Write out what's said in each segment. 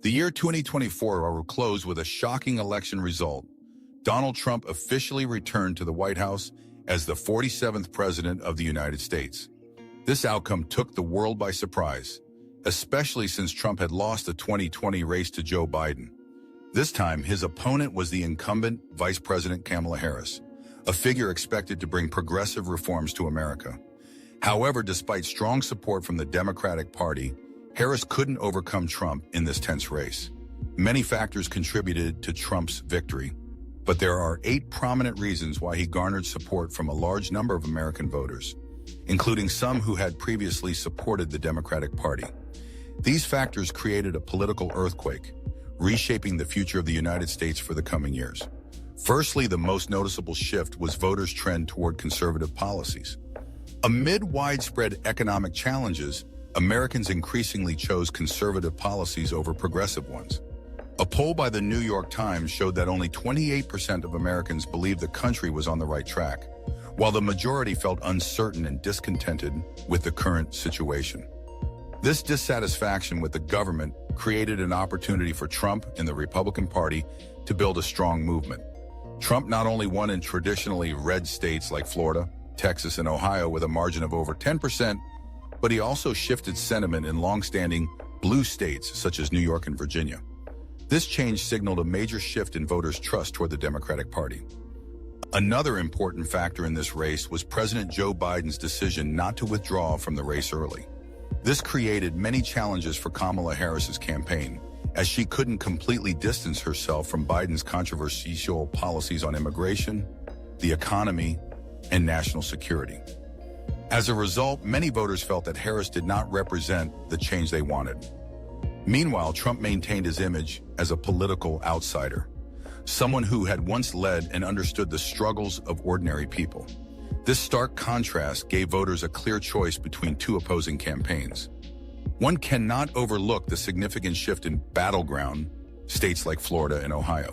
The year 2024 will close with a shocking election result. Donald Trump officially returned to the White House as the 47th President of the United States. This outcome took the world by surprise, especially since Trump had lost the 2020 race to Joe Biden. This time, his opponent was the incumbent Vice President Kamala Harris, a figure expected to bring progressive reforms to America. However, despite strong support from the Democratic Party, Harris couldn't overcome Trump in this tense race. Many factors contributed to Trump's victory, but there are 8 prominent reasons why he garnered support from a large number of American voters, including some who had previously supported the Democratic Party. These factors created a political earthquake, reshaping the future of the United States for the coming years. Firstly, the most noticeable shift was voters' trend toward conservative policies. Amid widespread economic challenges, Americans increasingly chose conservative policies over progressive ones. A poll by the New York Times showed that only 28% of Americans believed the country was on the right track, while the majority felt uncertain and discontented with the current situation. This dissatisfaction with the government created an opportunity for Trump and the Republican Party to build a strong movement. Trump not only won in traditionally red states like Florida, Texas, and Ohio with a margin of over 10%, but he also shifted sentiment in long-standing blue states such as New York and Virginia. This change signaled a major shift in voters' trust toward the Democratic Party. Another important factor in this race was President Joe Biden's decision not to withdraw from the race early. This created many challenges for Kamala Harris's campaign, as she couldn't completely distance herself from Biden's controversial policies on immigration, the economy, and national security. As a result, many voters felt that Harris did not represent the change they wanted. Meanwhile, Trump maintained his image as a political outsider, someone who had once led and understood the struggles of ordinary people. This stark contrast gave voters a clear choice between 2 opposing campaigns. One cannot overlook the significant shift in battleground states like Florida and Ohio.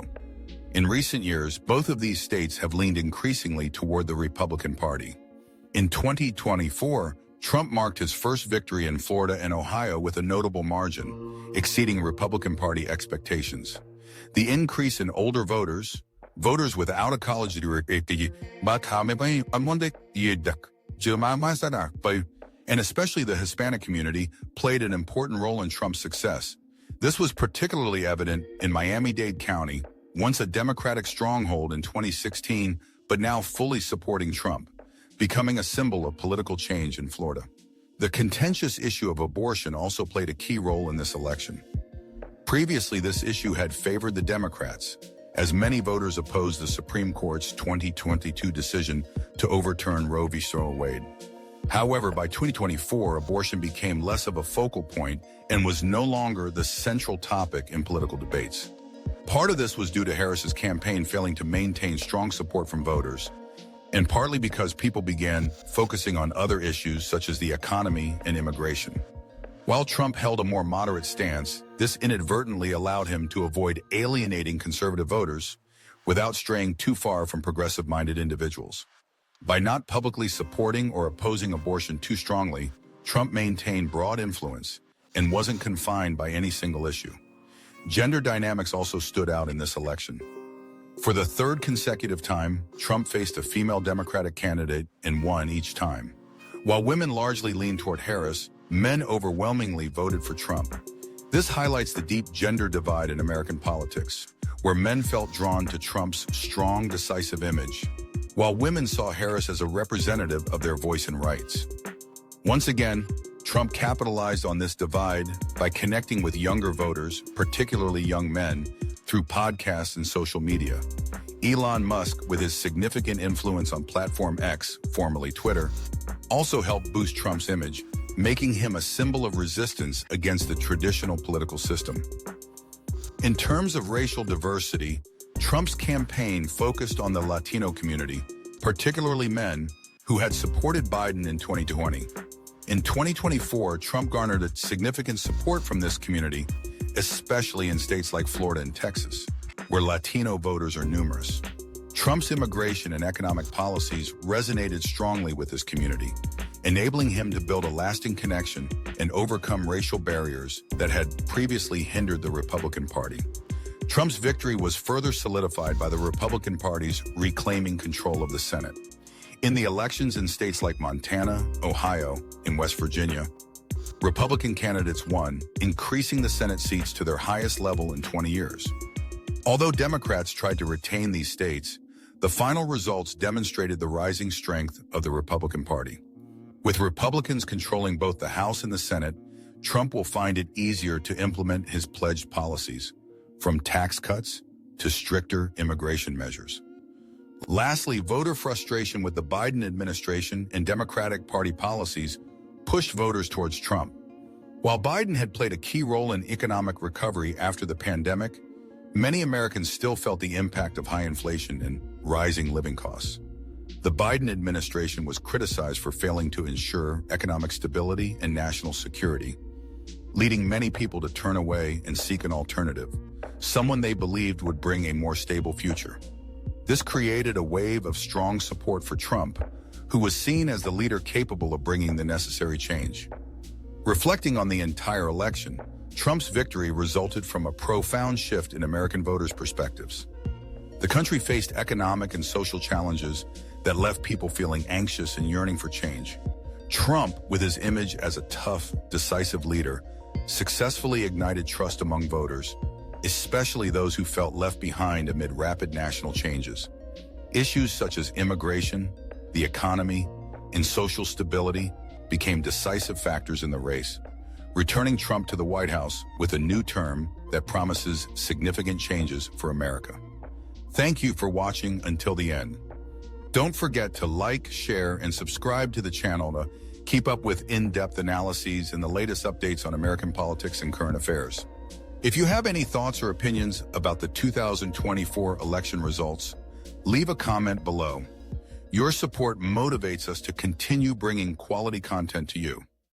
In recent years, both of these states have leaned increasingly toward the Republican Party. In 2024, Trump marked his first victory in Florida and Ohio with a notable margin, exceeding Republican Party expectations. The increase in older voters without a college degree, and especially the Hispanic community, played an important role in Trump's success. This was particularly evident in Miami-Dade County, once a Democratic stronghold in 2016, but now fully supporting Trump, becoming a symbol of political change in Florida. The contentious issue of abortion also played a key role in this election. Previously, this issue had favored the Democrats, as many voters opposed the Supreme Court's 2022 decision to overturn Roe v. Wade. However, by 2024, abortion became less of a focal point and was no longer the central topic in political debates. Part of this was due to Harris's campaign failing to maintain strong support from voters, and partly because people began focusing on other issues such as the economy and immigration. While Trump held a more moderate stance, this inadvertently allowed him to avoid alienating conservative voters without straying too far from progressive-minded individuals. By not publicly supporting or opposing abortion too strongly, Trump maintained broad influence and wasn't confined by any single issue. Gender dynamics also stood out in this election. For the 3rd consecutive time, Trump faced a female Democratic candidate and won each time. While women largely leaned toward Harris, men overwhelmingly voted for Trump. This highlights the deep gender divide in American politics, where men felt drawn to Trump's strong, decisive image, while women saw Harris as a representative of their voice and rights. Once again, Trump capitalized on this divide by connecting with younger voters, particularly young men, through podcasts and social media. Elon Musk, with his significant influence on Platform X, formerly Twitter, also helped boost Trump's image, making him a symbol of resistance against the traditional political system. In terms of racial diversity, Trump's campaign focused on the Latino community, particularly men who had supported Biden in 2020. In 2024, Trump garnered a significant support from this community, especially in states like Florida and Texas, where Latino voters are numerous. Trump's immigration and economic policies resonated strongly with this community, enabling him to build a lasting connection and overcome racial barriers that had previously hindered the Republican Party. Trump's victory was further solidified by the Republican Party's reclaiming control of the Senate. In the elections in states like Montana, Ohio, and West Virginia, Republican candidates won, increasing the Senate seats to their highest level in 20 years. Although Democrats tried to retain these states, the final results demonstrated the rising strength of the Republican Party. With Republicans controlling both the House and the Senate, Trump will find it easier to implement his pledged policies, from tax cuts to stricter immigration measures. Lastly, voter frustration with the Biden administration and Democratic Party policies pushed voters towards Trump. While Biden had played a key role in economic recovery after the pandemic, many Americans still felt the impact of high inflation and rising living costs. The Biden administration was criticized for failing to ensure economic stability and national security, leading many people to turn away and seek an alternative, someone they believed would bring a more stable future. This created a wave of strong support for Trump, who was seen as the leader capable of bringing the necessary change. Reflecting on the entire election, Trump's victory resulted from a profound shift in American voters' perspectives. The country faced economic and social challenges that left people feeling anxious and yearning for change. Trump, with his image as a tough, decisive leader, successfully ignited trust among voters, especially those who felt left behind amid rapid national changes. Issues such as immigration, the economy, and social stability became decisive factors in the race, returning Trump to the White House with a new term that promises significant changes for America. Thank you for watching until the end. Don't forget to like, share, and subscribe to the channel to keep up with in-depth analyses and the latest updates on American politics and current affairs. If you have any thoughts or opinions about the 2024 election results, leave a comment below. Your support motivates us to continue bringing quality content to you.